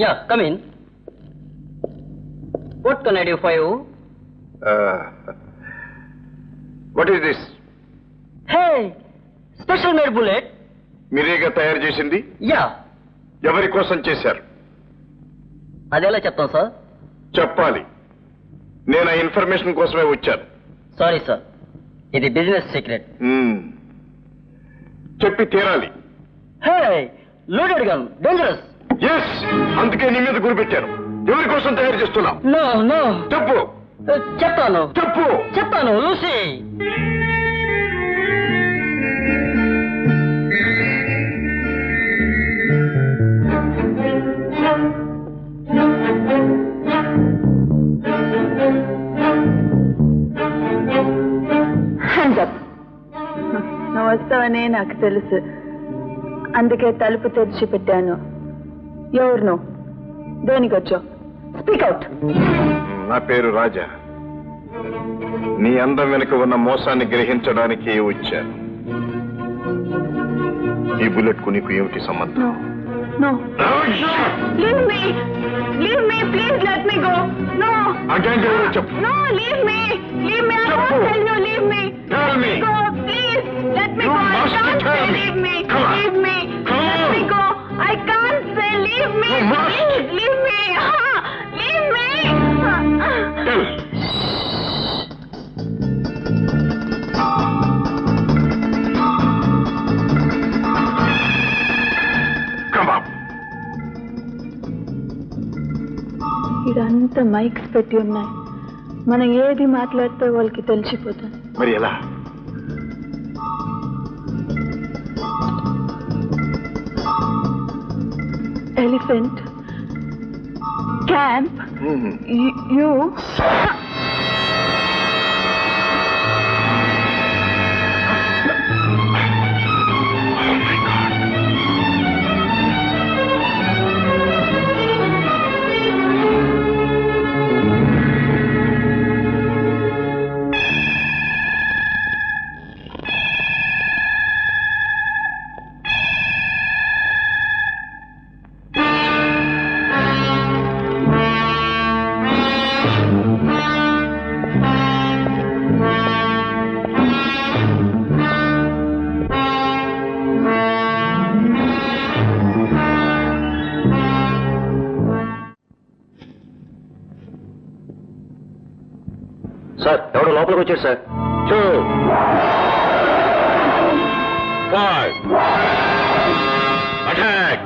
Yeah, come in. What can I do for you? What is this? Hey, special made bullet. మీరేగా తయారు చేసింది? Yeah. ఎవరి కోసం చేశారు? అదెలా చెప్తాం సార్? చెప్పాలి. నేను ఆ ఇన్ఫర్మేషన్ కోసమే వచ్చాను. సారీ సార్, ఇది బిజినెస్ సీక్రెట్. చెప్పి తీరాలి. Hey, loaded gun, dangerous. Yes, అందుకే నీ మీద గురిపెట్టాను. ఎవరి కోసం తయారు చేస్తున్నావు? No no. చెప్పు. చెప్తాను. చెప్పు. చెప్తాను, లూసీ. నువ్వు వస్తావనే నాకు తెలుసు, అందుకే తలుపు తెరిచి పెట్టాను. ఎవరు నువ్వు? దేనికి వచ్చావు? Speak out. నా పేరు రాజా. నీ అందం వెనుక ఉన్న మోసాన్ని గ్రహించడానికి వచ్చాను. ఈ బుల్లెట్ కు నీకు ఏమిటి సంబంధం? No. Leave me. Leave me. Please let me go. No. Again, చెప్పు. No, leave me. Leave me. I won't tell you. Leave me. Tell me. Go, please. Let me You go. I must can't tell say me. leave me. Come on. Leave me. Come Let on. me go. I can't say leave me. You must. Please, leave me. Leave me. Tell. Come up. ఇదంతా mics పెట్టి ఉన్నాయి. మనం ఏది మాట్లాడితే వాళ్ళకి తెలిసిపోతుంది. మరి ఎలా? Elephant camp you. సార్, ఎవడో లోపలికి వచ్చాడు సార్. 2 5 అటాక్.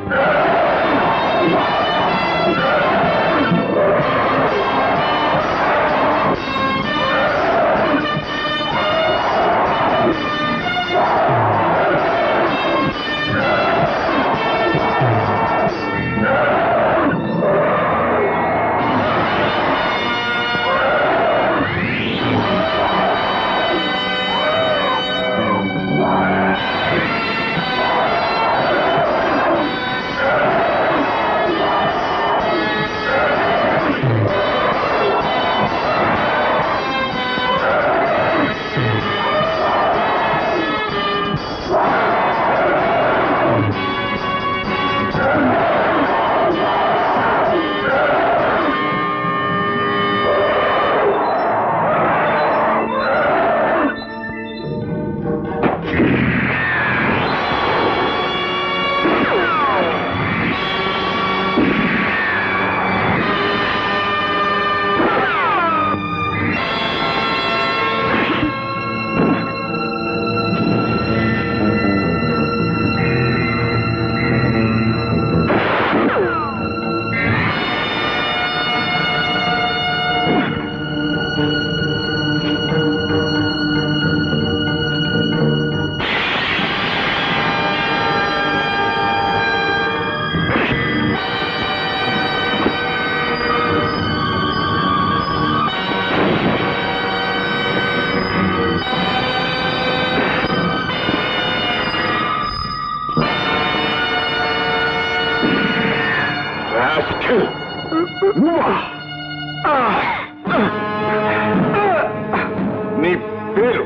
నీ పేరు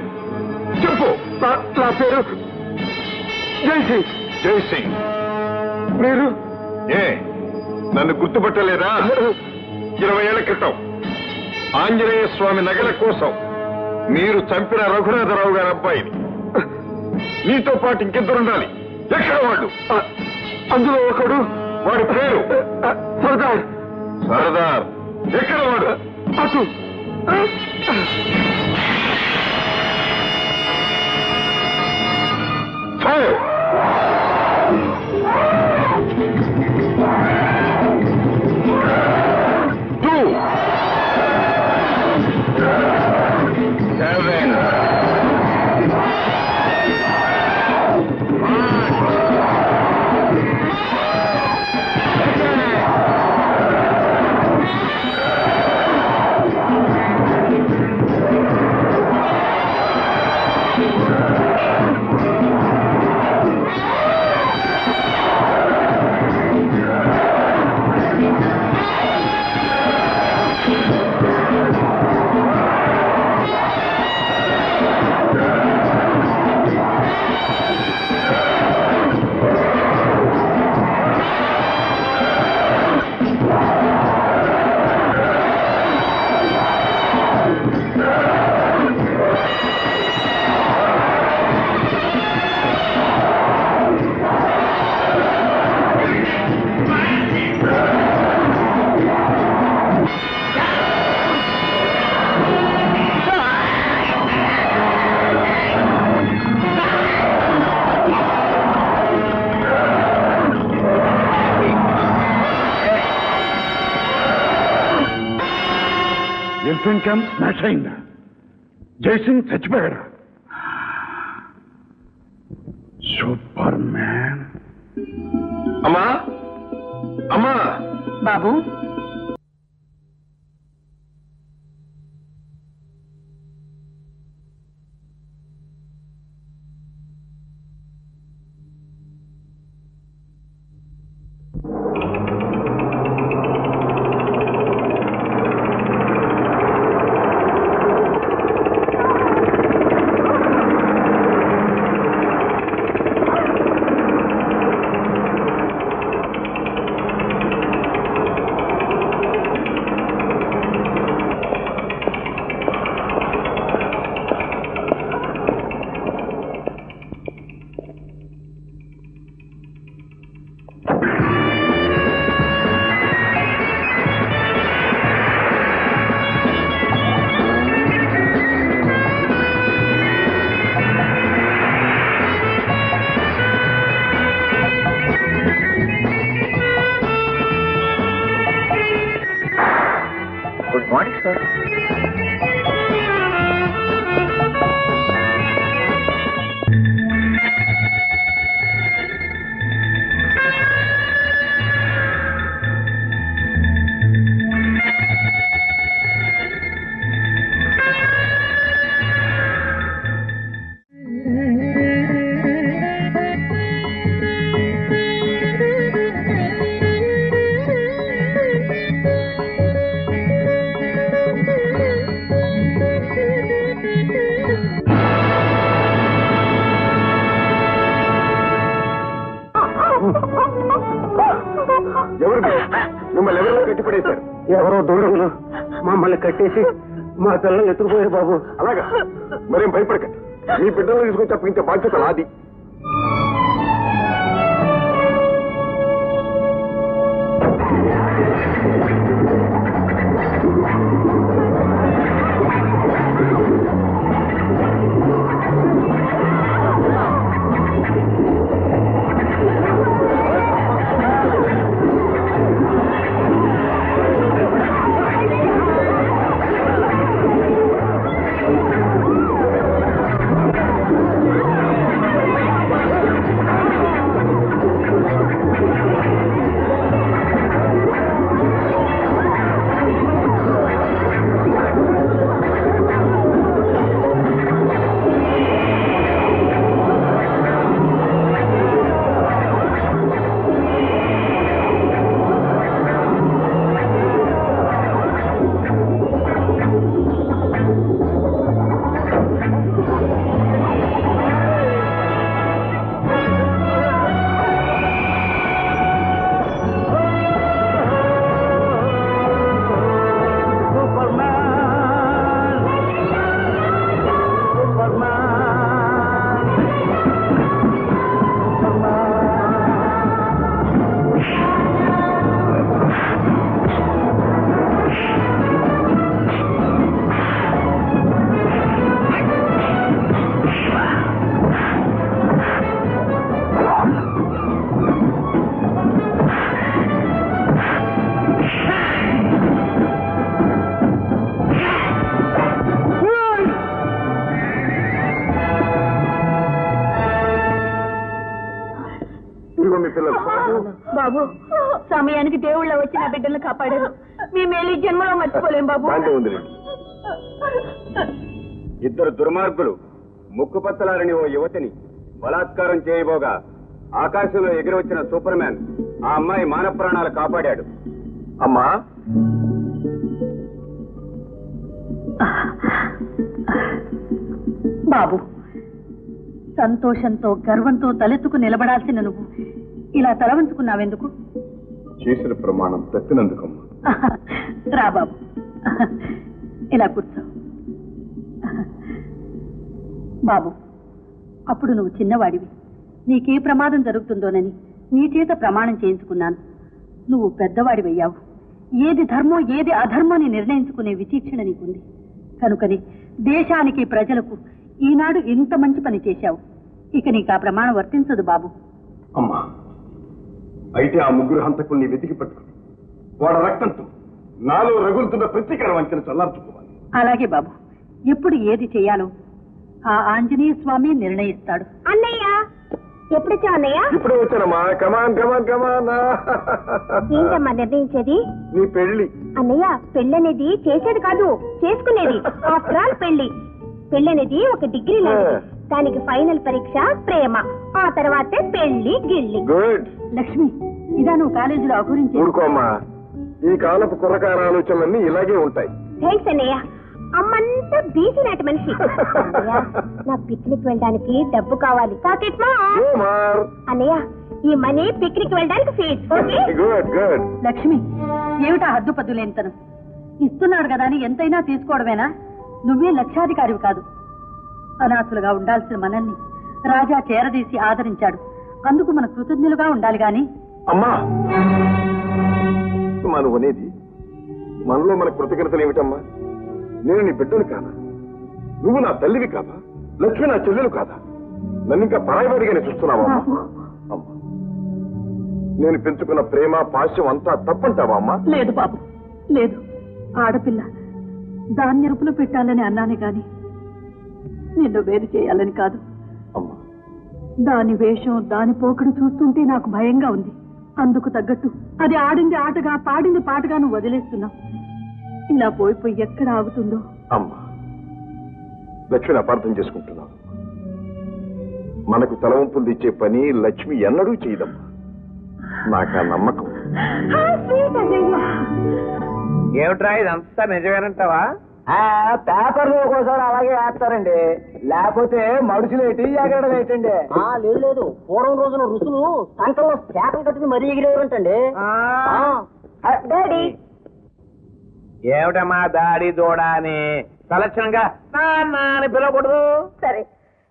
చెప్పు. నా పేరు జై సింగ్. జై సింగ్. మీరు నన్ను గుర్తుపట్టలేదా? 20 ఏళ్ల క్రితం ఆంజనేయ స్వామి నగల కోసం మీరు చంపిన రఘునాథరావు గారి అబ్బాయిని. నీతో పాటు ఇంకెద్దరుండాలి. ఎక్కడ వాళ్ళు? అందులో ఒకడు, వాడి పేరు సర్దార్. సర్దార్ ఎక్కడ వాడు? అటు. Fire! ఎలిఫెంట్ క్యాంప్ స్మాష్ అయిందా? జైసింగ్ చచ్చిపోయాడు. Super man. అమ్మా, అమ్మా. బాబు, గుడ్ మార్నింగ్ సార్. ఎవరు మిమ్మల్ని ఎవరో కట్టిపడేశారు? ఎవరో దొంగలు మమ్మల్ని కట్టేసి మా పిల్లలు ఎత్తుకుపోయారు బాబు. అలాగా? మరేం భయపడకండి. మీ బిడ్డలు తీసుకొచ్చి అప్పగించే బాధ్యత నాది. బాబు సమయానికి దేవుళ్ళ వచ్చి నా బిడ్డలను కాపాడారు మీ మేలు ఈ జన్మలో మర్చిపోలేం బాబు. ఇద్దరు దుర్మార్గులు ముక్కుపచ్చలారని ఓ యువతిని బలాత్కారం చేయబోగా ఆకాశంలో ఎగిరి వచ్చిన సూపర్ మ్యాన్ ఆ అమ్మాయి మాన ప్రాణాలు కాపాడాడు. అమ్మా బాబు, సంతోషంతో గర్వంతో తలెత్తుకు నిలబడాల్సిన నువ్వు ఇలా తలవంచుకున్నావెందుకు? చేసిన ప్రమాణం తప్పినందుకమ్మా. రా బాబు, ఇలా కూర్చో. బాబు, అప్పుడు నువ్వు చిన్నవాడివి, నీకే ప్రమాదం జరుగుతుందోనని నీ చేత ప్రమాణం చేయించుకున్నాను. నువ్వు పెద్దవాడివయ్యావు. ఏది ధర్మం ఏది అధర్మం అని నిర్ణయించుకునే విచక్షణ నీకుంది. కనుకని దేశానికి ప్రజలకు ఈనాడు ఇంత మంచి పని చేశావు. ఇక నీకు ఆ ప్రమాణం వర్తించదు బాబు. అమ్మా, అయితే ఆ ముగ్గురు హంతకుల్ని వెతికి పట్టుకుని వాడు రక్తంతో నాలో రగులుతున్న ప్రతీకార వంచన చల్లార్చుకోవాలి. అలాగే బాబు, ఎప్పుడు ఏది చేయాలో ఆ ఆంజనేయ స్వామి నిర్ణయిస్తాడు. అన్నయ్య ఎప్పుడొచ్చా అన్నయ్య? ఇప్పుడే వచ్చానమ్మా. కమాన్ కమాన్ కమాన్. ఏంటమ్మా నిర్ణయించేది? నీ పెళ్లి. అన్నయ్య, పెళ్ళనేది చేసేది కాదు, చేసుకునేది. ఆఫ్టర్ ఆల్ పెళ్ళనేది ఒక డిగ్రీ లాంటిది. దానికి ఫైనల్ పరీక్ష ప్రేమ, ఆ తర్వాతే పెళ్లి గిల్లి. గుడ్. లక్ష్మి, ఇదా నువ్వు కాలేజీలో అగురించి? ఊరుకోమ్మా, ఈ కాలపు కుర్రకార ఆలోచనలన్నీ ఇలాగే ఉంటాయి. థ్యాంక్స్ అన్నయ్య. అమ్మంతా బీసీ నాటి మనిషి. నా పిక్నిక్ వెళ్ళడానికి డబ్బు కావాలి. పాకెట్ అన్నయ్య, ఈ మనీ పిక్నిక్ వెళ్ళడానికి ఫీజ్. Good good. లక్ష్మి, ఏమిటా హద్దుపద్దు లేనితనం? ఇస్తున్నాడు కదా అని ఎంతైనా తీసుకోవడమేనా? నువ్వే లక్షాధికారివి కాదు. అనాథులుగా ఉండాల్సిన మనల్ని రాజా చేరదీసి ఆదరించాడు. అందుకు మన కృతజ్ఞులుగా ఉండాలి గాని. అమ్మా, మనం అనేది మనలో మన కృతజ్ఞతలు ఏమిటమ్మా? నేను నీ బిడ్డను కాదా? నువ్వు నా తల్లివి కాదా? లక్ష్మి నా చెల్లెలు కాదా? నన్ను ఇంకా పరాయివాడిగానే చూస్తున్నావా? అమ్మా, నేను పెంచుకున్న ప్రేమ పాశ్యం అంతా తప్పంటావా అమ్మా? లేదు బాబు, లేదు. ఆడపిల్ల దాన్ని ఎరుపులో పెట్టాలని అన్నానే గాని నిన్ను వేరు చేయాలని కాదు. అమ్మా, దాని వేషం దాని పోకడు చూస్తుంటే నాకు భయంగా ఉంది. అందుకు తగ్గట్టు అది ఆడింది ఆటగా పాడింది పాటగా నువ్వు వదిలేస్తున్నావు. ఇలా పోయిపోయి ఎక్కడ ఆగుతుందో. అమ్మా, లక్ష్మిని అపార్థం చేసుకుంటున్నావు. మనకు తలవంపులు ఇచ్చే పని లక్ష్మి ఎన్నడూ చేయదమ్మా. నాకు ఆ నమ్మకం. ఏమిట్రా ఇదంతా నిజమేనంటావా? పేపర్లు ఒక్కోసారి అలాగే వేస్తారండి, లేకపోతే మడుచులు ఎట్టి ఎగరడం ఏంటండి? లేదు లేదు, పూర్వం రోజున రుసులు సంకల్లో చేపలు కట్టుకుని మరీ ఎగిరేవారంటండి. డాడీ, ఏమిటమ్మా దాడి దూడ అని సలక్షణంగా నాన్న అని పిలవకూడదు. సరే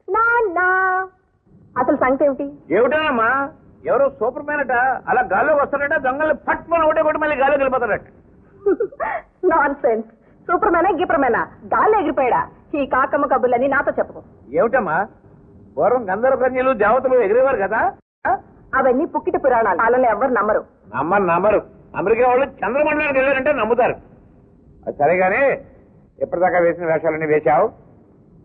నాన్న, అసలు సంగతి ఏమిటి? ఏమిటమ్మా, ఎవరో సూపర్ మ్యాన్ అట అలా గాల్లోకి వస్తాడట, దొంగల్ని పట్టుకొని ఒకటే కొట్టి మళ్ళీ గాల్లోకి వెళ్ళిపోతాడట. Non sense. సూపర్ మేనా గిపర్ మేనా గాల్లో ఎగిరిపోయాడా? ఈ కాకమ్మ కబుర్లని నాతో చెప్పు. ఏమిటమ్మా, పూర్వం గంధర్వ కన్యలు దేవతలు ఎగిరేవారు కదా? అవన్నీ పుక్కిట పురాణాలు, వాళ్ళని ఎవ్వరు నమ్మరు. నమ్మరు. అమెరికా వాళ్ళు చంద్రమండలానికి వెళ్ళారంటే నమ్ముతారు. అది సరేగానే ఎప్పటిదాకా వేసిన వేషాలన్నీ వేశావు.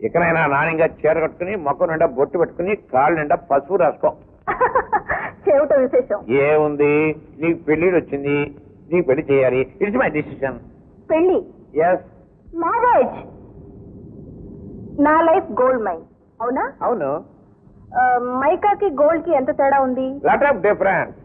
ఇకనైనా నాణ్యంగా చీర కట్టుకుని మొక్క నిండా బొట్టు పెట్టుకుని కాళ్ళు నిండా పసుపు రాసుకో. చెవిట విశేషం ఏముంది, నీకు పెళ్లిడు వచ్చింది, నీకు పెళ్లి చేయాలి. It's my decision. పెళ్లి? Yes, marriage. నా లైఫ్ గోల్డ్ మైన్. అవునా? అవును. మైకాకి గోల్డ్ కి ఎంత తేడా ఉంది? Lot of difference.